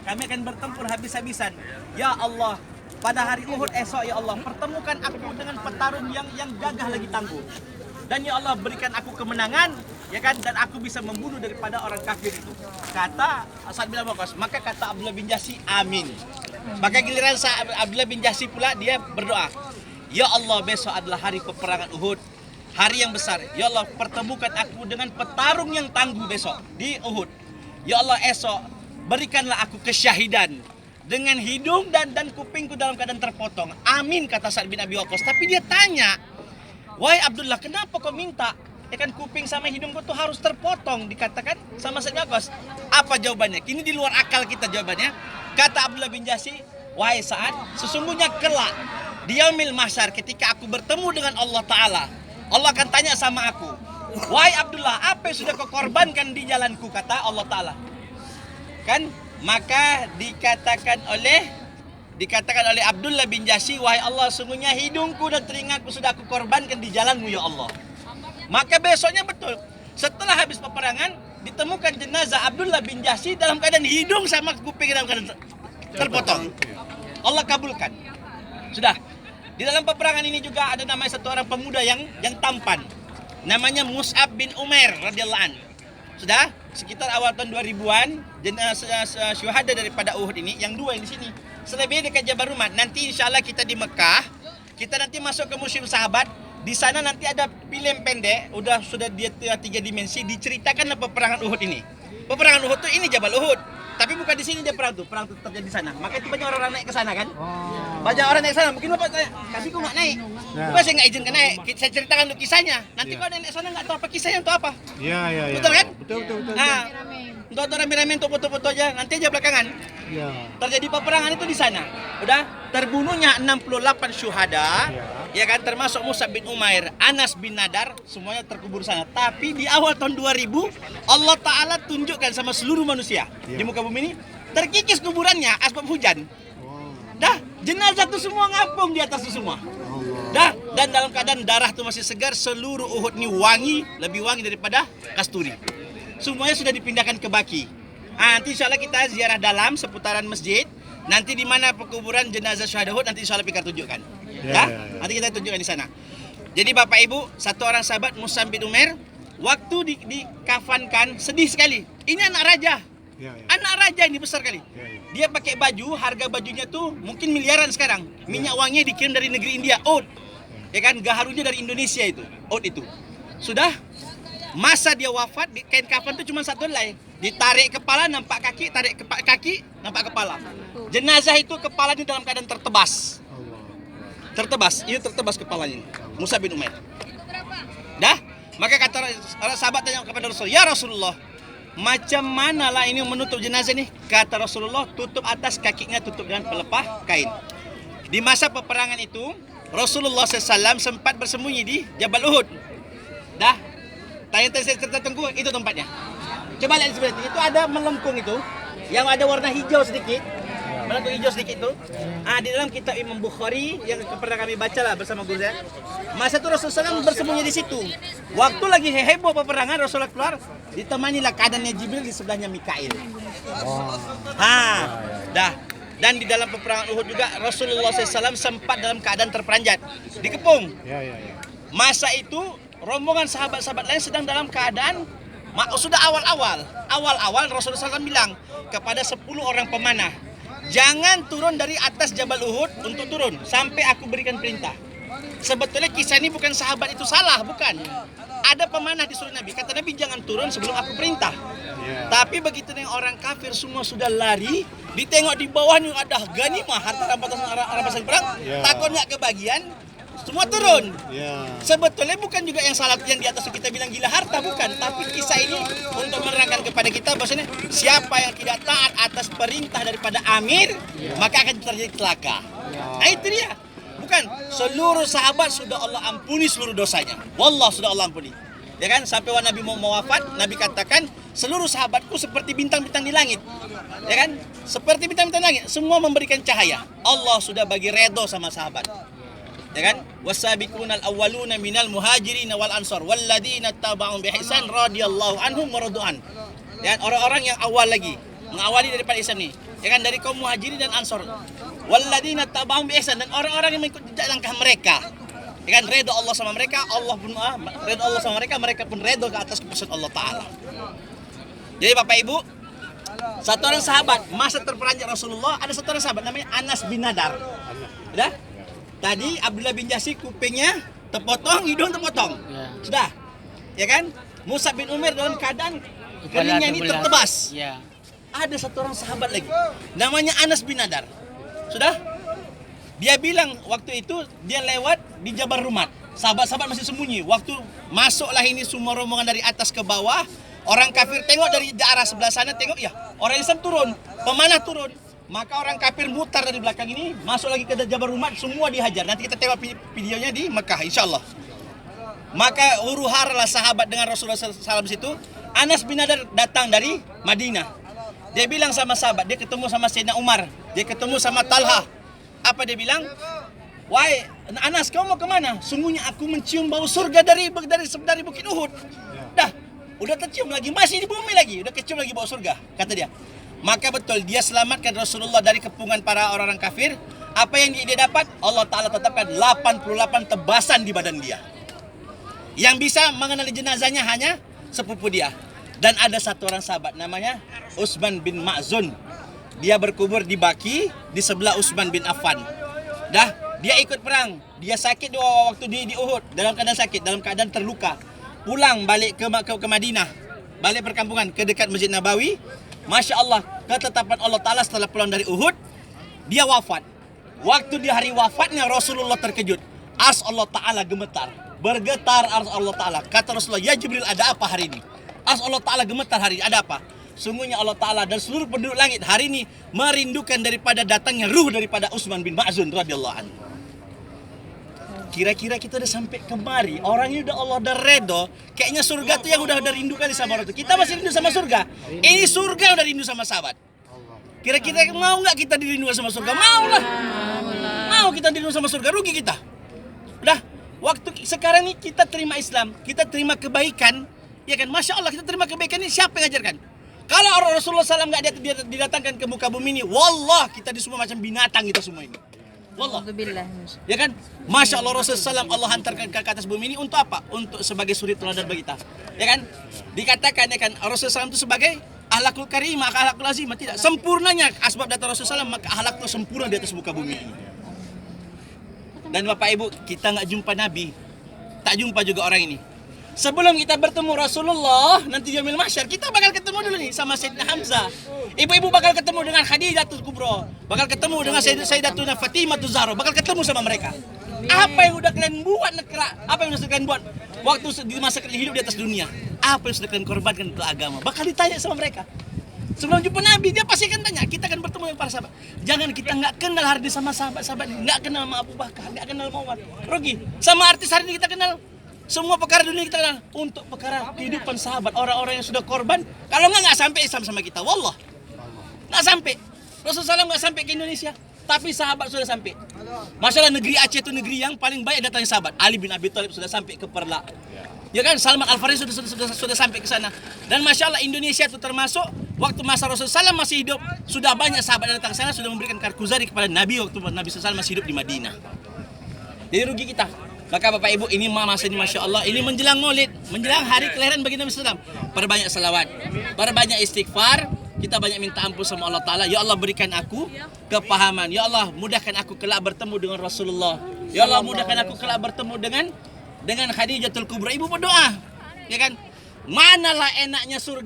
kami akan bertempur habis-habisan. Ya Allah, pada hari Uhud esok ya Allah, pertemukan aku dengan petarung yang gagah lagi tangguh. Dan ya Allah, berikan aku kemenangan, ya kan, dan aku bisa membunuh daripada orang kafir itu. Kata Sa'ad bin Abi Waqqas, maka kata Abdullah bin Jahsy, amin. Maka giliran Abdullah bin Jahsy pula dia berdoa, ya Allah, besok adalah hari peperangan Uhud, hari yang besar. Ya Allah, pertemukan aku dengan petarung yang tangguh besok di Uhud. Ya Allah, esok berikanlah aku kesyahidan dengan hidung dan kupingku dalam keadaan terpotong. Amin, kata Sa'ad bin Abi Waqqas. Tapi dia tanya, wahai Abdullah, kenapa kau minta? Ya kan kuping sama hidungku tuh harus terpotong, dikatakan sama Sa'ad bin Abi Waqqas. Apa jawabannya? Kini di luar akal kita jawabannya. Kata Abdullah bin Jahsy, wahai Sa'ad, sesungguhnya kelak di yaumil mahsyar ketika aku bertemu dengan Allah Ta'ala, Allah akan tanya sama aku, wahai Abdullah, apa yang sudah kau korbankan di jalanku, kata Allah Ta'ala. Kan? Maka dikatakan oleh Abdullah bin Jahsy, wahai Allah, sungguhnya hidungku dan telingaku sudah aku korbankan di jalanmu ya Allah. Maka besoknya betul, setelah habis peperangan, ditemukan jenazah Abdullah bin Jahsy dalam keadaan hidung sama kuping dalam keadaan terpotong. Allah kabulkan. Sudah. Di dalam peperangan ini juga ada namanya satu orang pemuda yang tampan. Namanya Mus'ab bin Umair radhiyallahu anhu. Sudah, sekitar awal tahun 2000-an, jenazah syuhada daripada Uhud ini, yang dua yang di sini. Selebihnya dekat Jabal Rumah. Nanti insya Allah kita di Mekah, kita nanti masuk ke Museum Sahabat. Di sana nanti ada film pendek, sudah dia 3 dimensi, diceritakan peperangan Uhud ini. Peperangan Uhud tuh ini Jabal Uhud. Tapi bukan di sini dia perang tuh terjadi di sana. Maka itu banyak orang naik ke sana kan? Banyak orang naik ke sana. Mungkin Bapak tanya, tapi kok nggak naik? Bukan saya nggak izinkan naik. Saya ceritakan dulu kisahnya. Nanti kalau naik sana nggak tahu apa kisahnya untuk apa. Iya. Betul kan? Betul. Nah, untuk rame-rame untuk foto-foto aja. Nanti aja belakangan. Iya. Terjadi peperangan itu di sana. Udah terbunuhnya 68 syuhada. Ya kan, termasuk Mus'ab bin Umair, Anas bin Nadar, semuanya terkubur sana. Tapi di awal tahun 2000, Allah Ta'ala tunjukkan sama seluruh manusia di muka bumi ini, terkikis kuburannya asbab hujan. Dah, jenazah tuh semua ngapung di atas tuh semua. Dah, dan dalam keadaan darah tuh masih segar, seluruh Uhud ini wangi, lebih wangi daripada kasturi. Semuanya sudah dipindahkan ke Baki. Nanti insya Allah kita ziarah dalam seputaran masjid. Nanti di mana penguburan jenazah syuhada Uhud, nanti insya Allah Pikar tunjukkan. Ya. Nanti kita tunjukkan di sana. Jadi Bapak Ibu, satu orang sahabat Mus'ab bin Umair, waktu dikafankan sedih sekali. Ini anak raja. Anak raja ini besar kali. Dia pakai baju, harga bajunya tuh mungkin miliaran sekarang. Minyak wanginya dikirim dari negeri India, oud. Ya kan, gaharunya dari Indonesia itu, oud itu. Sudah masa dia wafat, kain kafan itu cuma satu helai. Ditarik kepala nampak kaki, tarik kaki nampak kepala. Jenazah itu kepalanya dalam keadaan tertebas. Ini tertebas kepalanya, Mus'ab bin Umair. Dah, maka kata sahabat tanya kepada Rasul, ya Rasulullah, macam mana lah ini menutup jenazah ini? Kata Rasulullah, tutup atas kakinya, tutup dengan pelepah kain. Di masa peperangan itu, Rasulullah SAW sempat bersembunyi di Jabal Uhud. Dah, tanya saya cerita tengku, itu tempatnya. Coba lihat sebelah itu ada melengkung itu, yang ada warna hijau sedikit. Melengkung hijau sedikit itu. Di dalam kitab Imam Bukhari yang pernah kami baca lah bersama guru saya. Masa itu Rasulullah SAW bersembunyi di situ. Waktu lagi heboh peperangan, Rasulullah keluar, ditemanilah keadaannya Jibril, di sebelahnya Mikail. Dah. Dan di dalam peperangan Uhud juga Rasulullah SAW sempat dalam keadaan terperanjat, dikepung. Masa itu rombongan sahabat-sahabat lain sedang dalam keadaan sudah awal-awal Rasulullah SAW bilang kepada 10 orang pemanah, jangan turun dari atas Jabal Uhud untuk turun sampai aku berikan perintah. Sebetulnya kisah ini bukan sahabat itu salah, bukan. Ada pemanah disuruh Nabi. Kata Nabi, jangan turun sebelum aku perintah. Tapi begitu dengan orang kafir semua sudah lari, ditengok di bawah nih ada ganimah, harta rampasan perang, takut nggak kebagian, semua turun. Sebetulnya bukan juga yang salah yang di atas kita bilang gila harta, bukan. Tapi kisah ini untuk menerangkan kepada kita bahwasanya siapa yang tidak taat atas perintah daripada amir, maka akan terjadi celaka. Nah itu dia. Bukan, seluruh sahabat sudah Allah ampuni seluruh dosanya. Wallah sudah Allah ampuni. Ya kan, sampai Nabi mau wafat, Nabi katakan seluruh sahabatku seperti bintang-bintang di langit. Ya kan? Seperti bintang-bintang di langit, semua memberikan cahaya. Allah sudah bagi redo sama sahabat. Ya kan? Wasabiqunal awwaluna minal muhajirin wal ansar walladzina tabauhum bi ihsan radhiyallahu anhum wa radu'an. Dan orang-orang yang awal lagi mengawali daripada Islam ni, ya kan, dari kaum Muhajirin dan Ansor. Walladzina tabauhum bi ihsan, dan orang-orang yang mengikut jejak langkah mereka. Ya kan, redha Allah sama mereka, Allah pun redha Allah sama mereka, mereka pun redha ke atas keputusan Allah Taala. Jadi Bapak Ibu, satu orang sahabat masa terperanjat Rasulullah, ada satu orang sahabat namanya Anas bin Nadar. Sudah? Tadi Abdullah bin Jahsy kupingnya terpotong, hidung terpotong. Sudah? Ya kan? Mus'ab bin Umair dalam keadaan keningnya ini tertebas. Ya. Ada satu orang sahabat lagi namanya Anas bin Nadar. Sudah? Dia bilang waktu itu dia lewat di Jabal Rumat. Sahabat-sahabat masih sembunyi. Waktu masuklah ini semua rombongan dari atas ke bawah, orang kafir tengok dari arah sebelah sana, tengok ya, orang Islam turun, pemanah turun. Maka orang kafir mutar dari belakang ini, masuk lagi ke Jabal Rumat, semua dihajar. Nanti kita tengok videonya di Mekah insyaallah. Maka huru-haralah sahabat dengan Rasulullah SAW situ. Anas bin Nadar datang dari Madinah. Dia bilang sama sahabat, dia ketemu sama Sayyidina Umar, dia ketemu sama Talha. Apa dia bilang? Wahai Anas, kau mau kemana? Sungguhnya aku mencium bau surga dari Bukit Uhud. Dah, udah tercium lagi, masih di bumi lagi, udah kecium lagi bau surga, kata dia. Maka betul, dia selamatkan Rasulullah dari kepungan para orang-orang kafir. Apa yang dia dapat? Allah Ta'ala tetapkan 88 tebasan di badan dia. Yang bisa mengenali jenazahnya hanya sepupu dia. Dan ada satu orang sahabat namanya Utsman bin Ma'zun. Dia berkubur di Baki di sebelah Utsman bin Affan. Dah, dia ikut perang. Dia sakit waktu di Uhud, dalam keadaan sakit, dalam keadaan terluka. Pulang balik ke Madinah, balik perkampungan ke dekat Masjid Nabawi. Masya Allah, ketetapan Allah Ta'ala setelah pulang dari Uhud, dia wafat. Waktu di hari wafatnya Rasulullah terkejut. Ars Allah Ta'ala gemetar, bergetar ars Allah Ta'ala. Kata Rasulullah, ya Jibril, ada apa hari ini? Ars Allah Ta'ala gemetar hari ini, ada apa? Sungguhnya Allah Ta'ala dan seluruh penduduk langit hari ini merindukan daripada datangnya ruh daripada Utsman bin Ma'zun radhiyallahu anhu. Kira-kira kita udah sampai kemari, orangnya udah Allah udah redo, kayaknya surga tuh yang udah rindukan di sama orang itu. Kita masih rindu sama surga. Ini surga udah rindu sama sahabat. Kira-kira mau nggak kita dirindukan sama surga? Mau lah. Mau kita dirindu sama surga, rugi kita. Udah, waktu sekarang ini kita terima Islam, kita terima kebaikan, ya kan? Masya Allah, kita terima kebaikan ini siapa yang ngajarkan? Kalau Rasulullah SAW nggak didatangkan ke muka bumi ini, wallah kita di semua macam binatang kita semua ini. Wallah. Ya kan? Masya Allah Rasulullah SAW Allah hantarkan ke atas bumi ini untuk apa? Untuk sebagai suri teladan bagi kita. Ya kan? Dikatakan ya kan Rasulullah SAW itu sebagai akhlakul karimah, akhlakul azimah. Tidak. Sempurnanya asbab datang Rasulullah SAW, maka akhlak itu sempurna di atas muka bumi ini. Dan Bapak Ibu, kita nggak jumpa Nabi, tak jumpa juga orang ini. Sebelum kita bertemu Rasulullah nanti di yaumil mahsyar, kita bakal ketemu dulu nih sama Sayyidina Hamzah. Ibu-ibu bakal ketemu dengan Khadijatul Kubra, bakal ketemu dengan Sayyidatuna Fatimah Zahra, bakal ketemu sama mereka. Apa yang udah kalian buat nekra? Apa yang udah kalian buat waktu di masa kalian hidup di atas dunia? Apa yang sudah kalian korbankan untuk agama? Bakal ditanya sama mereka. Sebelum jumpa Nabi, dia pasti akan tanya. Kita akan bertemu dengan para sahabat. Jangan kita nggak kenal hari ini sama sahabat-sahabat, nggak kenal sama Abu Bakar, nggak kenal sama Umar. Rugi. Sama artis hari ini kita kenal. Semua perkara dunia kita kenal. Untuk perkara kehidupan sahabat, orang-orang yang sudah korban, kalau nggak sampai Islam sama kita, wallah, nggak sampai. Rasulullah SAW nggak sampai ke Indonesia, tapi sahabat sudah sampai. Masalah negeri Aceh itu negeri yang paling banyak datangnya sahabat. Ali bin Abi Thalib sudah sampai ke Perla. Ya kan, Salman Al Farisi sudah sampai ke sana. Dan masya Allah Indonesia itu termasuk waktu masa Rasulullah SAW masih hidup, sudah banyak sahabat yang datang ke sana, sudah memberikan karkuzari kepada Nabi waktu Nabi SAW masih hidup di Madinah. Jadi rugi kita. Maka Bapak Ibu, ini masa ini Masya Allah, ini menjelang maulid, menjelang hari kelahiran bagi Nabi SAW. Perbanyak salawat, perbanyak istighfar, kita banyak minta ampun sama Allah Ta'ala. Ya Allah berikan aku kepahaman, Ya Allah mudahkan aku kelak bertemu dengan Rasulullah, Ya Allah mudahkan aku kelak bertemu dengan Khadijatul Kubra. Ibu berdoa, ya kan? Manalah enaknya surga